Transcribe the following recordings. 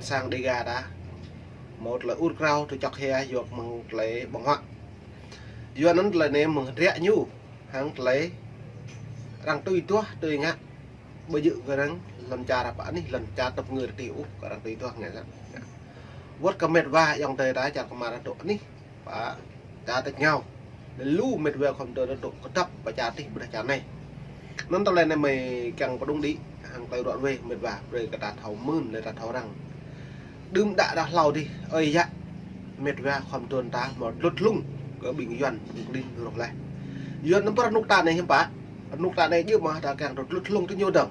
sang đi gà đã một là út rau tôi chọc hè dọc mừng lấy bằng hoạn do nó là nên mừng rẽ nhu hàng lấy răng tôi ngã bây giờ cái răng lần trà đạp ảnh lần trà tập người tiểu cả răng tùy tua ngày lắm vót cả mệt va dòng tề đá chặt mà đã độ ní và trà tách nhau lú mệt về không tôi đã độ có tập và trà tích bữa trà này nó tao lên này mày càng có đúng đi hàng tay đoạn về mệt vả rồi cả đá thầu mươn để đá thầu răng đừng đã lâu đi ơi dạ mệt về không tuần ta một lút lung có bình doan đi rồi lại doan nó bắt nút ta này hiếm bả nút ta này dữ mà ta càng lút lung tới nhiều tầng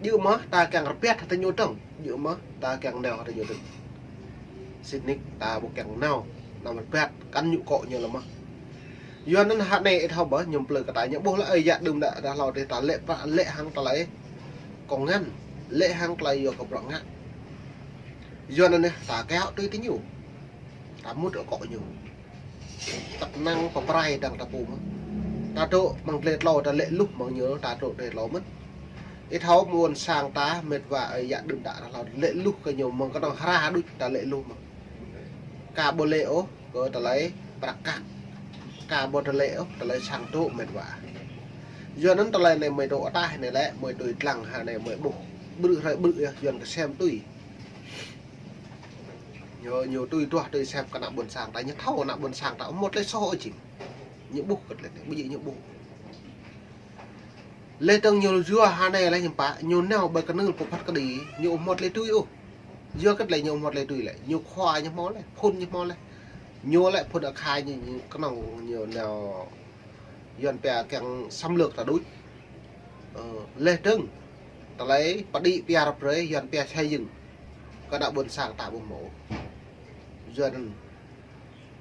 dữ mà ta càng pet tới nhiều tầng dữ mà ta càng đèo tới nhiều tầng xịt nick ta một càng nào nằm pet cắn nhũ cọ nhiều lắm mà doan nó hạt này thao bả nhầm lời cả tại những bố là ơi dạ đừng đã lâu để ta lệ hàng ta lấy còn ngăn lệ hàng lại vô cặp rộng ngắt doan này ta kéo tới tí nhiều ta muốn ở cọ nhiều tập năng có prai đằng ta bùm ta trộn bằng lệ lò ta lệ lúc mà nhớ ta trộn lệ lò mất ít tháo muôn sang ta mệt và dạ đừng đã là lệ lúc cái nhiều mà có đang ra đôi ta lệ lúc mà cả bộ lệ ố rồi ta lấy bạc cắt cả bộ ta lệ ố ta lấy sang trộn mệt và giờ nó ta lấy này mày độ ta này lẽ mày tuổi lằng hà này mày bụng bự rồi bự dần cái xem tùy nhiều tôi xem cả nặng buồn sang tại những thau nặng buồn sang tạo một lấy so chỉ những bục cái này bây giờ những bục lên tầng nhiều dưa hà này là những bả nhiều nào bởi cái nước phục phát cái gì nhiều một lấy tươi ô dưa cái này nhiều một lấy tươi lại nhiều khoai những món này phun những món này nhiều lại phun ở khai như cái nào nhiều nào dần bè càng xâm lược là đối lên tầng ta lấy bắt đi bè rập rưỡi dần bè xây dựng cái đạo buồn sang tạo buồn mổ dần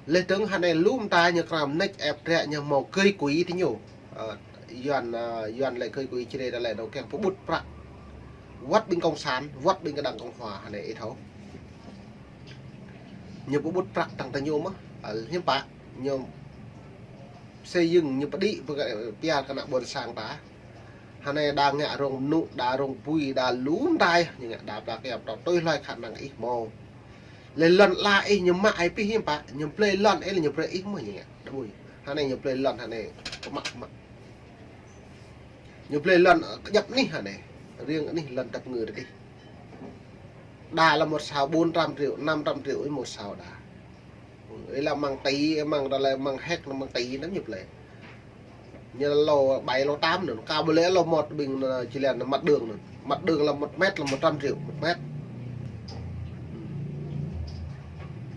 lên tầng hà này lúc ta như làm nách ép rẽ như màu cây quý thế nhiều dần lại cây quý trên đây là đầu kèm phố bút bạc vắt bên công sản vắt bên cái đảng cộng hòa hà này thấu nhiều phố bút bạc tăng ta nhiều mà ở hiến bạc nhiều xây dựng như bắt đi với cái bia cái đạo buồn sang ta hà này đang ngạ rồng nụ đá rồng bùi đá lú tay như ngạ đá bạc kẹp đó tôi loài khả năng ít màu lên lần lại nhưng mà ai biết hiếm bạc nhưng play lần ấy là nhiều play ít mà như ngạ đôi hà này nhiều play lần hà này có mặt nhiều play lần nhập ní hà này riêng ní lần tập người được đi đà là một sào 400 triệu 500 triệu với một sào đà đấy là mang tí mang đó là mang hết nó mang tí nó nhiều play như là lô 7 lô 8 nữa cao bữa lẽ lô 1 bình chỉ là mặt đường là 1 mét là 100 triệu 1 mét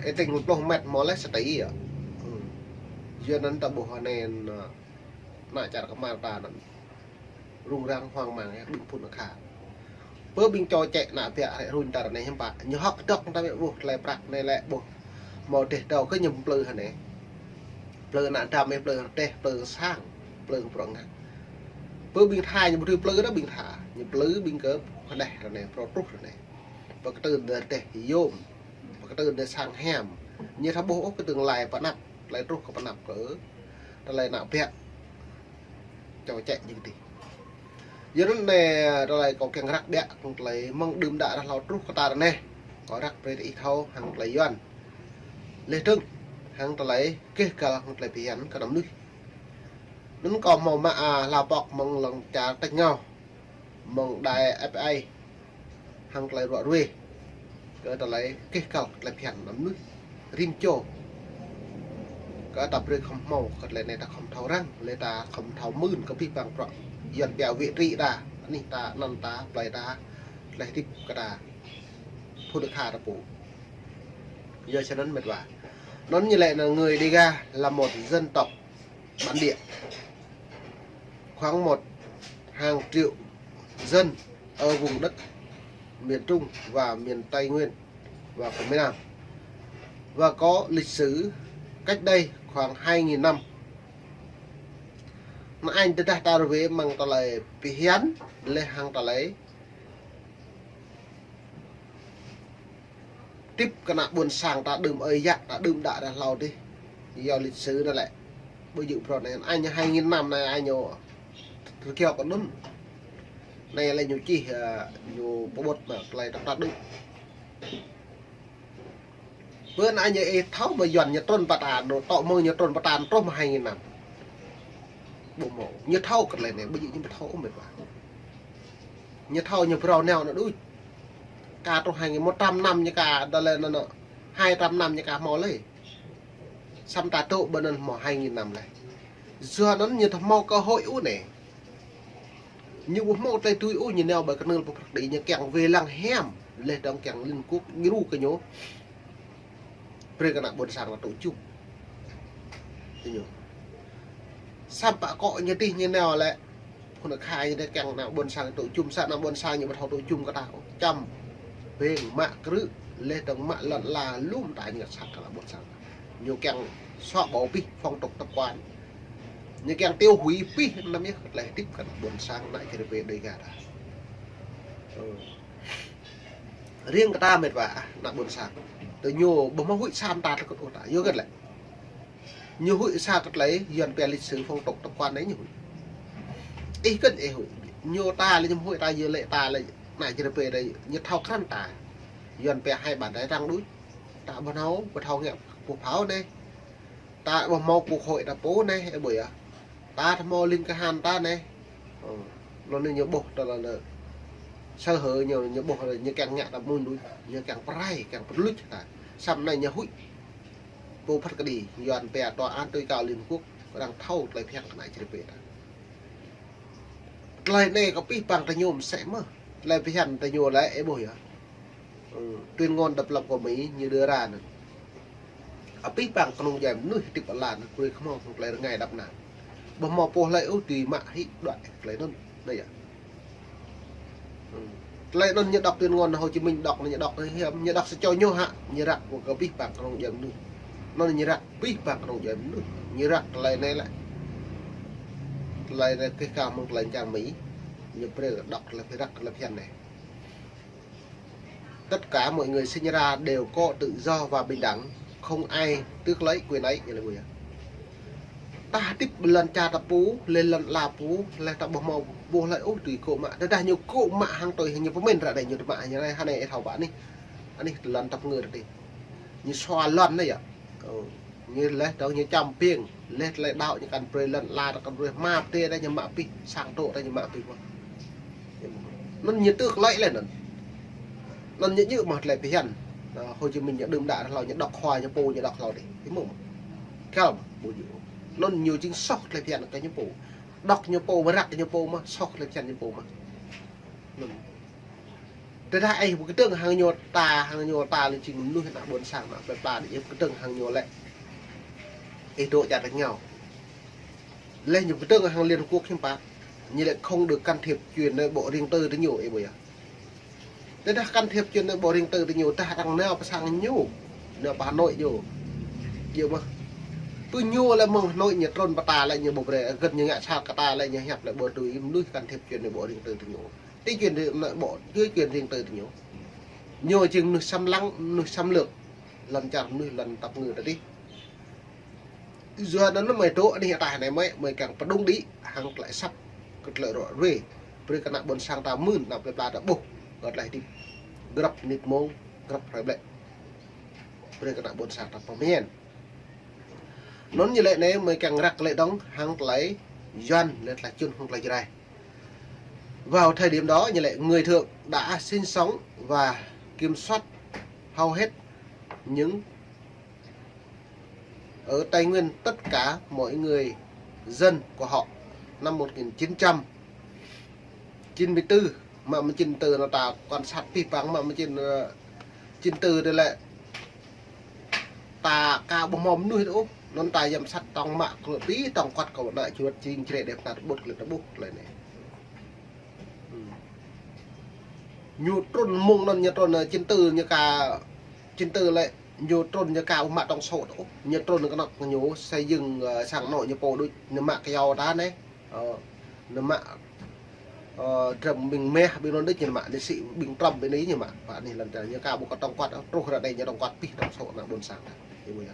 cái tình 1 mét mó lấy sẽ tí ạ duyên đến tập bộ hòa này nãy chả có mà ta rung rang hoang mang đừng phun nó khả bữa bình cho chạy nạ vẹn lại rung ta này em bà như học tóc ta bị buộc lại bạc này lại buộc màu để đầu cái nhầm plơ hả này plơ nạ tràm em plơ sang plơ của ngã bữa bình thai như một thứ plơ đó bình thả như plơ bình cỡ đây rồi này pro trúc rồi này và cái từ để vô và cái từ để sang hẻm như tháp bố cái tường lại vẫn nằm lại trúc của vẫn nằm cỡ ta lại nạ vẹn cho chạy như thế giờ nó này rồi lại có càng rắc đẹp lấy mong đơm đã là trúc của ta này có rắc về ít thâu hàng lấy doan lê trưng hàng ta lấy cái cả lấy bị hắn cả đám nước nó còn màu mạ là bọc mong lần trà tách nhau mong đài FA hàng lấy rọi ruồi cái ta lấy cái cả lấy bị hắn đám nước rim chô cái tập riêng không màu cái lấy này ta không thấu răng lấy ta không thấu mươn có bị bằng rọi dần bèo vị trị đà này ta nằm ta lấy ta lấy tiếp cái đà thu được hà ta phủ giờ cho nó mệt vả nó như lại là người đi ga là một dân tộc bản địa khoảng 1 hàng triệu dân ở vùng đất miền Trung và miền Tây Nguyên và của miền Nam và có lịch sử cách đây khoảng 2.000 năm mà anh ta về mang ta lại bị hiến lên hàng ta lấy tiếp cái nạp buồn sang ta đừng ơi dạ ta đừng đã là lâu đi do lịch sử đó lại bây giờ rồi này anh 2.000 năm này anh nhiều thứ kêu còn đúng này là nhiều chi nhiều bột mà lại ta đứng bữa nay như tháo mà dọn như trôn bát à đồ tọ mơ như trôn bát à trôn 2.000 năm bộ mộ như thâu cái này này bây giờ như thâu mệt quá như thâu như pro neo nó đuôi cả trong 2.100 năm như cả đó là nó 200 năm như cả mò lấy xăm ta tụ bên này mò 2.000 năm này giờ nó như thằng mau cơ hội ú này như một mẫu tay túi ú như neo bởi cái nơi một đi như kẹng về làng hem lên trong kẹng liên quốc nghiru cái nhố bây giờ buồn sáng là tổ chung thì nhủ xăm bạ cọ như tí như nào lại còn được khai như thế kẹng nào buồn sáng tổ chung sao nào buồn sáng như một thầu tổ chung cái nào trăm về mạ cứ lên trong mạ lần là luôn tại như sạch là buồn sáng nhiều kẹng xóa bỏ pi phong tục tập quán như kẹng tiêu hủy pi năm nhất lại tiếp cận buồn sáng lại thì về đây cả riêng người ta mệt vả là buồn sáng từ nhiều bấm hụi sam ta có ổn vô gần lại nhiều hụi xa cất lấy dần về lịch sử phong tục tập quán đấy nhiều ý cần ý hụi nhiều ta lên hụi ta vừa lệ ta lại này chỉ về đây như thao khăn ta dần về hai bản đấy răng đuối ta bắn hấu và thao nghẹo cuộc pháo đây ta bấm mau cuộc hội là bố này bởi ta tham mô linh cái hàn ta này nó nên nhiều bột là sơ hở nhiều bột như càng nhẹ là môn đuôi như càng prai càng lút cả xăm này nhà hụi vô phát cái đi dọn bè tòa án tối cao liên quốc đang thâu lại phèn cái này chỉ về lại này có pi bằng tay nhôm sẽ mơ lại phèn tay nhôm lại bồi tuyên ngôn độc lập của Mỹ như đưa ra nữa ở pi bằng con dài nuôi tiếp ở làn cười không không lại ngày đập nào bấm mò po lại ưu tùy mạ hít đoạn lấy nó đây à lại nó như đọc tuyên ngôn Hồ Chí Minh đọc là như đọc hiểm như đọc sẽ cho nhau hạ như rạc của cái pi bằng con dài nuôi nó là như rạc pi bằng con dài nuôi như rạc lại này lại cái cao một lần chàng Mỹ như bây giờ đọc là phải rắc là phèn này tất cả mọi người sinh ra đều có tự do và bình đẳng không ai tước lấy quyền ấy như là người ta tiếp lần cha ta pú lên lần là pú lên ta bò mò vô lại út tùy cổ mạ đây là nhiều cổ mạ hàng tuổi hình như của mình ra đây nhiều mạ như này hai này thảo bạn đi anh đi lần tập người đi như xoa lần này ạ như lấy đâu như trăm piêng lên lại đạo như cần pre lần là cần pre ma tê đây như mạ pi sang độ đây như mạ pi quá nó như tước lấy lên nó như mà lại phải hẳn Hồ Chí Minh nhận đơm đã là những đọc khoa như bồ như đọc lò đấy cái mồm không bồ nó nhiều chính sọc lại phải hẳn cái như bồ đọc như bồ mà rắc như bồ mà sọc lại phải hẳn như bồ mà thế ra ai một cái tượng hàng nhiều ta lên trình nuôi hiện buồn sang mà phải bà để cái tượng hàng nhiều lại ấy độ chặt đánh nhau lên những cái tượng hàng liên quốc thêm bác như lại không được can thiệp truyền nơi bộ riêng tư tới nhiều ấy bây giờ thế ta can thiệp truyền nơi bộ riêng tư tới nhiều ta đang neo sang nhiều neo Hà Nội nhiều mà tôi nhua là mong Hà Nội nhiệt trôn bà ta lại nhiều bộ đề gần như ngã sao cả ta lại nhiều hẹp lại bờ túi nuôi can thiệp truyền nơi bộ riêng tư tới nhiều tí truyền nội bộ dưới truyền riêng tư tới nhiều chừng nuôi xăm lăng nuôi xăm lược lần chẳng nuôi lần tập người đã đi giờ nó mày chỗ đi hiện tại này mới càng bắt đúng đi hàng lại sắp cực lợi rồi về với cái nạn buồn sang ta mươn nào về bà đã buộc gọt lại đi gặp nịt mông gặp phải lệ với cái nạn buồn sang ta phong miền nó như lệ này mới càng rắc lệ đóng hàng lấy doanh lên là chân không lại như này vào thời điểm đó như lệ người thượng đã sinh sống và kiểm soát hầu hết những ở Tây Nguyên tất cả mọi người dân của họ năm 1994 mà mình trình từ nó ta quan sát pi bằng mà mình trình từ đây là ta cao bom mồm nuôi đâu nó ta dầm sắt tòng mạ của tí tòng quạt của lại chuột chinh chế đẹp là bút lực nó bút lại này nhu trôn mông nó như trôn trình từ như cả trình từ lại nhiều trôn như cao mạ trong sổ đó nhiều trôn nó có nhiều xây dựng sang nội như bộ đôi như mạ cái giàu đá này nó mạ trầm bình me bên nó đích như mạ để sĩ bình trầm bên đấy như mạ bạn này lần như cao bộ có trong quạt trôi ra đây như trong quạt pi trong sổ là buồn sáng thì bây giờ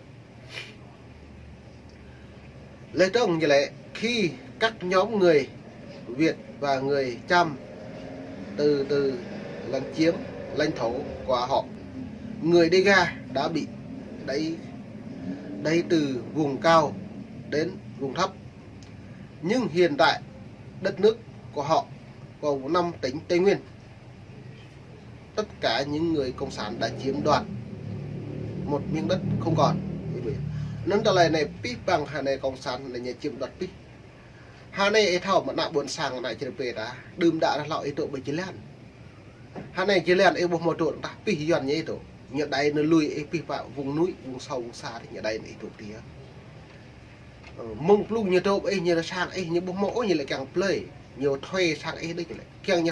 lấy trông như lẽ khi các nhóm người Việt và người Chăm từ lần chiếm lãnh thổ của họ người Dega đã bị đây từ vùng cao đến vùng thấp. Nhưng hiện tại đất nước của họ có 5 tỉnh Tây Nguyên, tất cả những người cộng sản đã chiếm đoạt một miếng đất không còn. Nên tại này pi bằng hà này cộng sản là nhà chiếm đoạt pi. Hà này ấy thảo mà nạ buồn sang này trên về đã đơm đã là lọi tổ bị chế lan. Hà này chế lan ấy bộ một tổ ta pi giòn như tổ. Nhà đây nó lùi ấy pi vào vùng núi, vùng sâu, vùng xa thì nhà đây này tổ tía. Mông lúc như tổ ấy như là sang ấy như bộ mẫu như là càng play nhiều thuê sang ấy đấy càng